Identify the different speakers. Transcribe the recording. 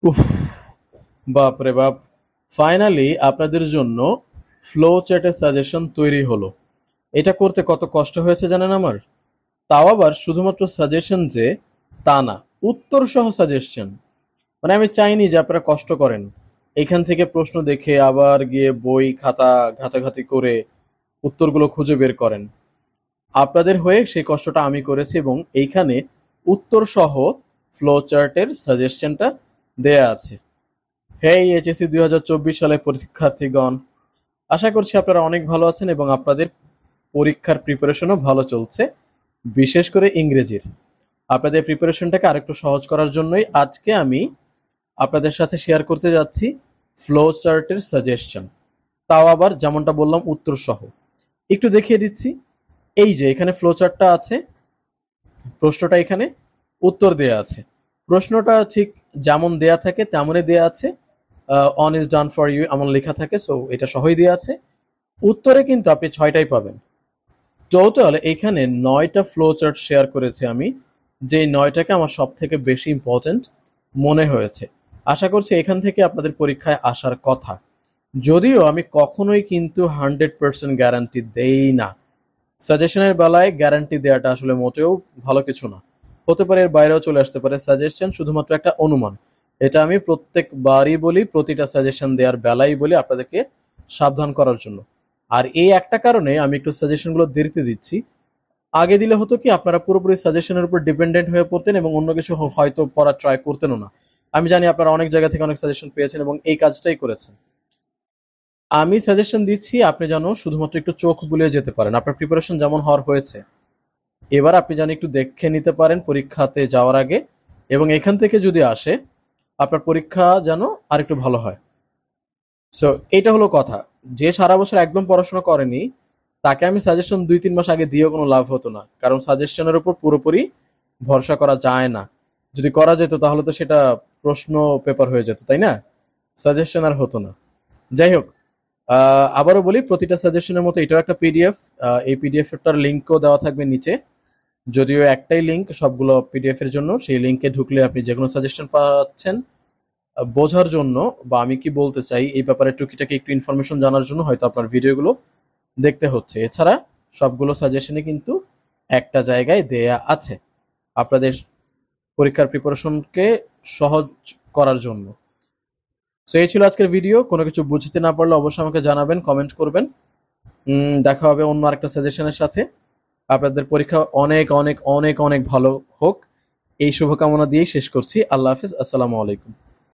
Speaker 1: উফ, বাপ রে বাপ! ফাইনালি আপনাদের জন্য ফ্লো চ্যাটের সাজেশন তৈরি হলো। এটা করতে কত কষ্ট হয়েছে জানেন আমার? তাও আবার শুধুমাত্র সাজেশন যে তা না, উত্তর সহ সাজেশন। মানে আমি চাইনি যে আপনারা কষ্ট করেন, এখান থেকে প্রশ্ন দেখে আবার গিয়ে বই খাতা ঘাটাঘাটি করে উত্তরগুলো খুঁজে বের করেন। আপনাদের হয়ে সেই কষ্টটা আমি করেছি এবং এইখানে উত্তর সহ ফ্লো চার্টের সাজেশনটা দেয়া আছে। হেই এইচএসসি 2024 সালের পরীক্ষার্থীগণ, আশা করছি আপনারা অনেক ভালো আছেন এবং আপনাদের পরীক্ষার প্রিপারেশনও ভালো চলছে, বিশেষ করে ইংরেজির। আপনাদের প্রিপারেশনটাকে আরেকটু সহজ করার জন্যই আজকে আমি আপনাদের সাথে শেয়ার করতে যাচ্ছি ফ্লো চার্টের সাজেশন, তাও আবার যেমনটা বললাম উত্তর সহ। একটু দেখিয়ে দিচ্ছি। এই যে এখানে ফ্লো চার্টটা আছে, প্রশ্নটা এখানে, উত্তর দেয়া আছে। প্রশ্নটা ঠিক যেমন দেয়া থাকে তেমনই দেয়া আছে। On is done for you এমন লেখা থাকে, সো এটা সহই দেয়া আছে। উত্তরে কিন্তু আপনি 6টাই পাবেন। টোটাল এখানে 9টা ফ্লো চার্ট শেয়ার করেছি আমি, যে 9টাকে আমার সব থেকে বেশি ইম্পর্টেন্ট মনে হয়েছে। আশা করছি এখান থেকে আপনাদের পরীক্ষায় আসার কথা। যদিও আমি কখনোই কিন্তু 100% গ্যারান্টি দেই না। সাজেশনের বেলায় গ্যারান্টি দেওয়াটা আসলে মোটেও ভালো কিছু না। হতে পারে এর বাইরেও চলে আসতে পারে। সাজেশন শুধুমাত্র একটা অনুমান। এটা আমি প্রত্যেকবারই বলি, প্রতিটা সাজেশন দেওয়ার বেলায় বলি আপনাদেরকে সাবধান করার জন্য। আর এই একটা কারণে আমি একটু সাজেশনগুলো দেরিতে দিচ্ছি। আগে দিলে হতো কি, আপনারা পুরোপুরি সাজেশনের উপর ডিপেন্ডেন্ট হয়ে পড়তেন এবং অন্য কিছু হয়তো পড়ার ট্রাই করতেনও না। আমি জানি আপনারা অনেক জায়গা থেকে অনেক সাজেশন পেয়েছেন এবং এই কাজটাই করেছেন। আমি সাজেশন দিচ্ছি আপনি যেন শুধুমাত্র একটু চোখ বুলিয়ে যেতে পারেন, আপনার প্রিপারেশন যেমন হওয়ার হয়েছে এবার আপনি যেন একটু দেখে নিতে পারেন পরীক্ষাতে যাওয়ার আগে, এবং এখান থেকে যদি আসে আপনার পরীক্ষা যেন আরেকটু ভালো হয়। সো এটা হলো কথা। যে সারা বছর একদম পড়াশোনা করেনি তাকে আমি সাজেশন 2-3 মাস আগে দিয়েও কোনো লাভ হতো না, কারণ সাজেশনের উপর পুরোপুরি ভরসা করা যায় না। যদি করা যেত তাহলে তো সেটা প্রশ্ন পেপার হয়ে যেত, তাই না? সাজেশন আর হতো না। যাই হোক, আবারও বলি, প্রতিটা সাজেশনের মতো এটাও একটা পিডিএফ। এই পিডিএফটার লিঙ্কও দেওয়া থাকবে নিচে। যদিও একটাই লিঙ্ক সবগুলো পিডিএফ এর জন্য, সেই লিঙ্কে ঢুকলে আপনি যে কোনো সাজেশন পাচ্ছেন। বোঝার জন্য বা আমি কি বলতে চাই এই ব্যাপারে টুকিটাকি একটু ইনফরমেশন জানার জন্য হয়তো আপনার ভিডিওগুলো দেখতে হচ্ছে। এছাড়া সবগুলো সাজেশনে কিন্তু একটা জায়গায় দেয়া আছে আপনাদের পরীক্ষার প্রিপারেশনকে সহজ করার জন্য। সো এই ছিল আজকের ভিডিও। কোনো কিছু বুঝতে না পারলে অবশ্যই আমাকে জানাবেন, কমেন্ট করবেন। দেখা হবে অন্য আরেকটা সাজেশনের সাথে। আপনাদের পরীক্ষা অনেক অনেক অনেক অনেক ভালো হোক, এই শুভকামনা দিয়েই শেষ করছি। আল্লাহ হাফিজ, আসসালামু আলাইকুম।